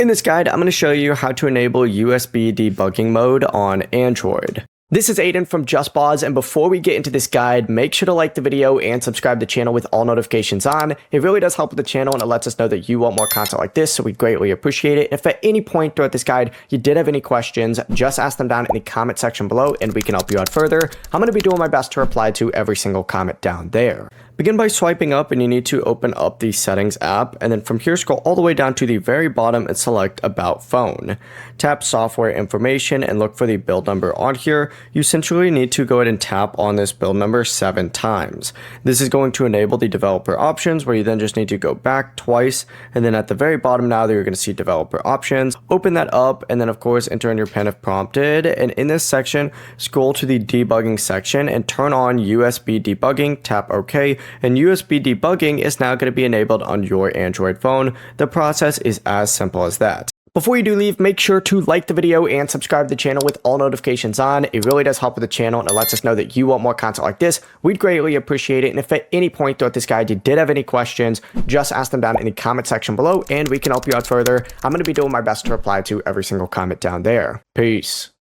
In this guide, I'm going to show you how to enable USB debugging mode on Android. This is Aiden from JustPause, and before we get into this guide, make sure to like the video and subscribe to the channel with all notifications on. It really does help with the channel and it lets us know that you want more content like this, so we greatly appreciate it. If at any point throughout this guide you did have any questions, just ask them down in the comment section below and we can help you out further. I'm going to be doing my best to reply to every single comment down there. Begin by swiping up, and you need to open up the Settings app, and then from here scroll all the way down to the very bottom and select About Phone. Tap Software Information and look for the build number on here. You essentially need to go ahead and tap on this build number 7 times. This is going to enable the developer options, where you then just need to go back twice, and then at the very bottom now you're going to see developer options. Open that up, and then of course enter in your PIN if prompted, and in this section scroll to the debugging section and turn on USB debugging. Tap OK, and USB debugging is now going to be enabled on your Android phone. The process is as simple as that. Before you do leave, make sure to like the video and subscribe to the channel with all notifications on. It really does help with the channel and it lets us know that you want more content like this. We'd greatly appreciate it. And if at any point throughout this guide you did have any questions, just ask them down in the comment section below and we can help you out further. I'm going to be doing my best to reply to every single comment down there. Peace.